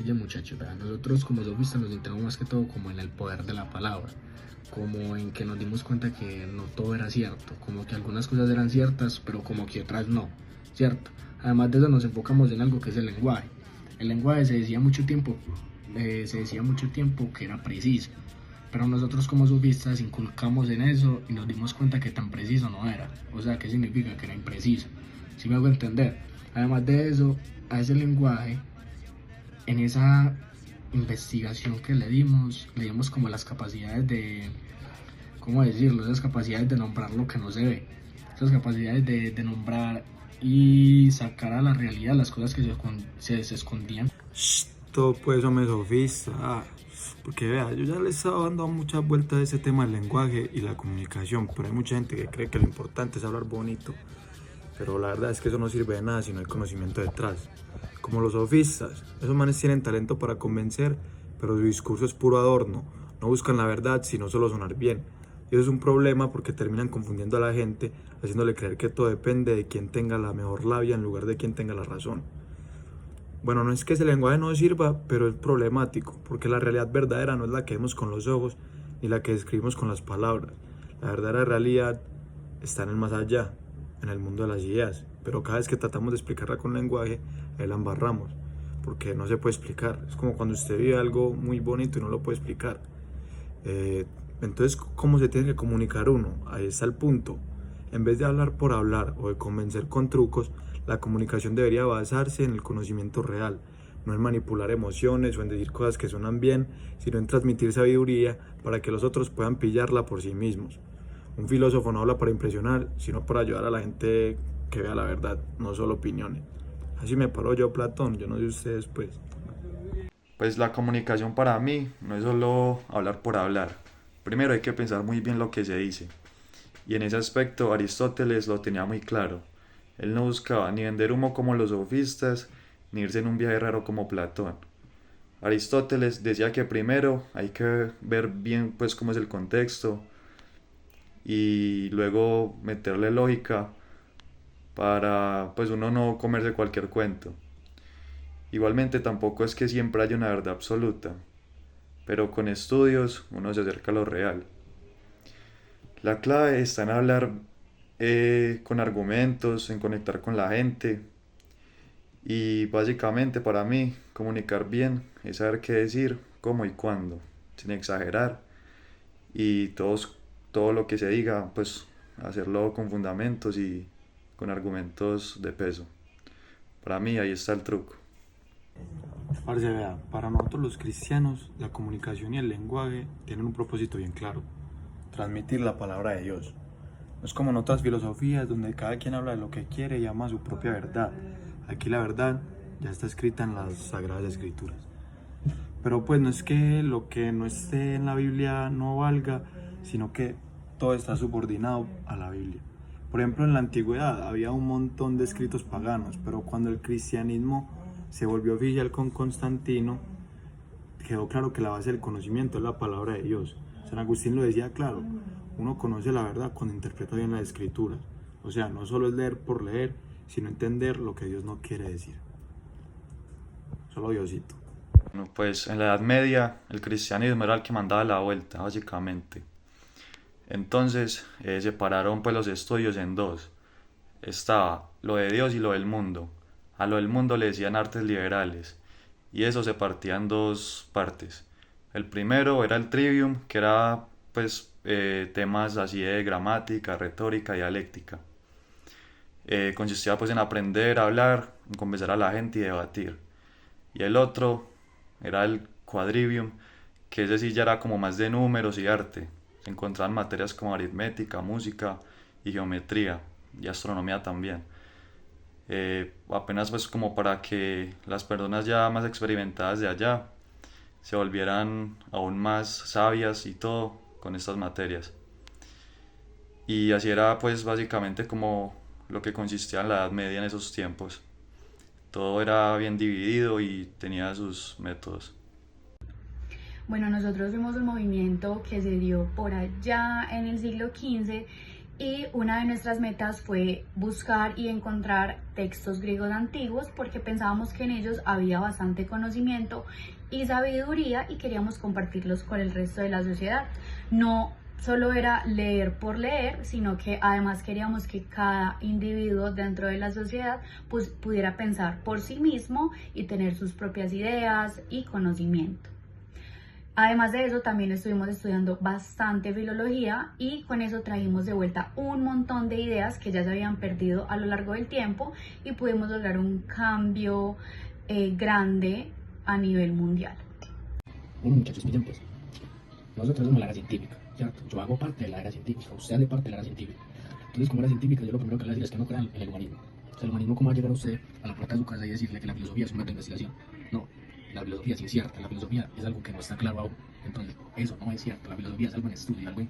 Oye muchachos, vean, nosotros como sofistas nos centramos más que todo como en el poder de la palabra, como en que nos dimos cuenta que no todo era cierto, como que algunas cosas eran ciertas, pero como que otras no, ¿cierto? Además de eso nos enfocamos en algo que es el lenguaje. El lenguaje se decía mucho tiempo que era preciso, pero nosotros como sofistas inculcamos en eso y nos dimos cuenta que tan preciso no era. O sea, ¿qué significa? Que era impreciso. ¿Sí me hago entender? Además de eso, a ese lenguaje, en esa investigación que le dimos como las capacidades de, ¿cómo decirlo? Esas capacidades de nombrar lo que no se ve, esas capacidades de nombrar y sacar a la realidad las cosas que se escondían. Todo pues, hombre, sofista. Porque vea, yo ya le estaba dando muchas vueltas a ese tema del lenguaje y la comunicación, pero hay mucha gente que cree que lo importante es hablar bonito. Pero la verdad es que eso no sirve de nada si no hay conocimiento detrás. Como los sofistas, esos manes tienen talento para convencer, pero su discurso es puro adorno. No buscan la verdad, sino solo sonar bien. Y eso es un problema porque terminan confundiendo a la gente, haciéndole creer que todo depende de quien tenga la mejor labia en lugar de quien tenga la razón. Bueno, no es que ese lenguaje no sirva, pero es problemático, porque la realidad verdadera no es la que vemos con los ojos, ni la que describimos con las palabras. La verdadera realidad está en el más allá, en el mundo de las ideas, pero cada vez que tratamos de explicarla con lenguaje, ahí la embarramos, porque no se puede explicar. Es como cuando usted vive algo muy bonito y no lo puede explicar. Entonces, ¿cómo se tiene que comunicar uno? Ahí está el punto. En vez de hablar por hablar o de convencer con trucos, la comunicación debería basarse en el conocimiento real, no en manipular emociones o en decir cosas que suenan bien, sino en transmitir sabiduría para que los otros puedan pillarla por sí mismos. Un filósofo no habla para impresionar, sino para ayudar a la gente que vea la verdad, no solo opiniones. Así me paro yo, Platón, yo no sé ustedes pues. Pues la comunicación para mí no es solo hablar por hablar. Primero hay que pensar muy bien lo que se dice. Y en ese aspecto Aristóteles lo tenía muy claro. Él no buscaba ni vender humo como los sofistas, ni irse en un viaje raro como Platón. Aristóteles decía que primero hay que ver bien pues cómo es el contexto y luego meterle lógica para pues uno no comerse cualquier cuento. Igualmente tampoco es que siempre haya una verdad absoluta, pero con estudios uno se acerca a lo real. La clave está en hablar con argumentos, en conectar con la gente y básicamente para mí comunicar bien es saber qué decir, cómo y cuándo, sin exagerar y todo lo que se diga pues hacerlo con fundamentos y con argumentos de peso. Para mí ahí está el truco. Parce, vea, para nosotros los cristianos, la comunicación y el lenguaje tienen un propósito bien claro: transmitir la palabra de Dios. No es como en otras filosofías donde cada quien habla de lo que quiere y ama su propia verdad. Aquí la verdad ya está escrita en las Sagradas Escrituras. Pero pues no es que lo que no esté en la Biblia no valga, sino que todo está subordinado a la Biblia. Por ejemplo, en la antigüedad había un montón de escritos paganos, pero cuando el cristianismo se volvió oficial con Constantino, quedó claro que la base del conocimiento es la palabra de Dios. San Agustín lo decía claro: uno conoce la verdad cuando interpreta bien las escrituras. O sea, no solo es leer por leer, sino entender lo que Dios no quiere decir. Solo Diosito. Bueno, pues en la Edad Media el cristianismo era el que mandaba la vuelta, básicamente. Entonces separaron pues los estudios en dos. Estaba lo de Dios y lo del mundo. A lo del mundo le decían artes liberales y eso se partía en dos partes. El primero era el trivium, que era pues temas así de gramática, retórica, dialéctica. Consistía pues en aprender a hablar, en convencer a la gente y debatir. Y el otro era el quadrivium, que ese sí ya era como más de números y arte. Se encontraban materias como aritmética, música y geometría y astronomía también. Apenas pues como para que las personas ya más experimentadas de allá se volvieran aún más sabias y todo con estas materias. Y así era pues básicamente como lo que consistía en la Edad Media en esos tiempos. Todo era bien dividido y tenía sus métodos. Bueno, nosotros fuimos un movimiento que se dio por allá en el siglo XV Y una de nuestras metas fue buscar y encontrar textos griegos antiguos porque pensábamos que en ellos había bastante conocimiento y sabiduría y queríamos compartirlos con el resto de la sociedad. No solo era leer por leer, sino que además queríamos que cada individuo dentro de la sociedad pues, pudiera pensar por sí mismo y tener sus propias ideas y conocimiento. Además de eso, también estuvimos estudiando bastante filología y con eso trajimos de vuelta un montón de ideas que ya se habían perdido a lo largo del tiempo y pudimos lograr un cambio grande a nivel mundial. Bueno, muchachos, pillan pues. Nosotros somos la área científica, ¿cierto? Yo hago parte de la área científica, usted hace parte de la área científica. Entonces, como área científica, yo lo primero que le voy a decir es que no crean en el humanismo. O sea, el humanismo, ¿cómo va a llegar a usted a la puerta de su casa y decirle que la filosofía es un método de investigación? No. La filosofía sí es cierta, la filosofía es algo que no está claro aún. Entonces, eso no es cierto, la filosofía es algo en estudio, algo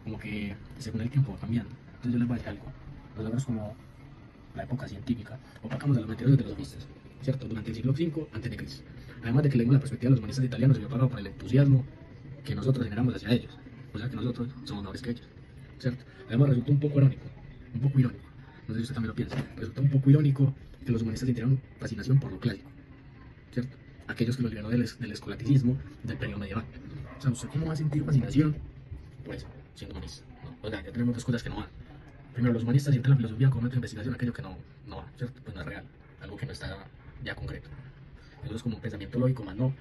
como que según el tiempo va cambiando. Entonces yo les voy a decir algo. Nosotros como la época científica opacamos a los meteoros de los sofistas, ¿cierto? Durante el siglo V a.C. Además de que leímos la perspectiva de los humanistas italianos, se vio pagado por el entusiasmo que nosotros generamos hacia ellos. O sea que nosotros somos mejores que ellos, ¿cierto? Además resultó un poco irónico, un poco irónico. No sé si usted también lo piensa. Resultó un poco irónico que los humanistas sintieran fascinación por lo clásico, ¿cierto? Aquellos que los liberó del escolaticismo del periodo medieval. O sea, ¿usted cómo va a sentir fascinación por eso, siendo humanista? ¿No? O sea, ya tenemos dos cosas que no van. Primero, los humanistas sienten la filosofía como método de investigación, aquello que no va, ¿cierto? Pues no es real, algo que no está ya concreto. Eso es como un pensamiento lógico, más no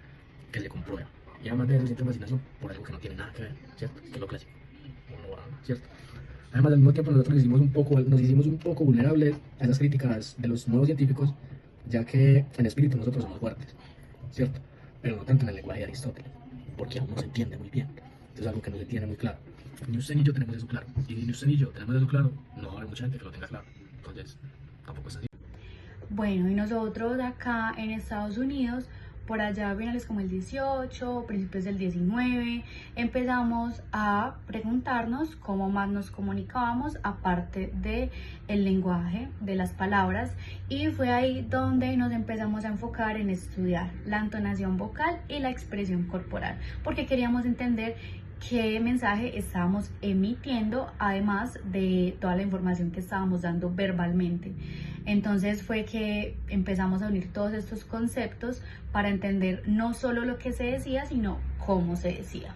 que se comprueba. Y además de eso sienten fascinación por algo que no tiene nada que ver, ¿cierto? Que es lo clásico, ¿cierto? Además, al mismo tiempo, nosotros nos hicimos un poco vulnerables a esas críticas de los nuevos científicos, ya que en espíritu nosotros somos fuertes, ¿cierto? Pero no tanto en el lenguaje de Aristóteles, porque aún no se entiende muy bien. Entonces es algo que no se tiene muy claro. Ni usted ni yo tenemos eso claro. Y ni usted ni yo tenemos eso claro, no va a haber mucha gente que lo tenga claro. Entonces, tampoco es así. Bueno, y nosotros acá en Estados Unidos, por allá a finales como el 18, principios del 19, empezamos a preguntarnos cómo más nos comunicábamos aparte de el lenguaje, de las palabras, y fue ahí donde nos empezamos a enfocar en estudiar la entonación vocal y la expresión corporal, porque queríamos entender qué mensaje estábamos emitiendo, además de toda la información que estábamos dando verbalmente. Entonces fue que empezamos a unir todos estos conceptos para entender no solo lo que se decía, sino cómo se decía.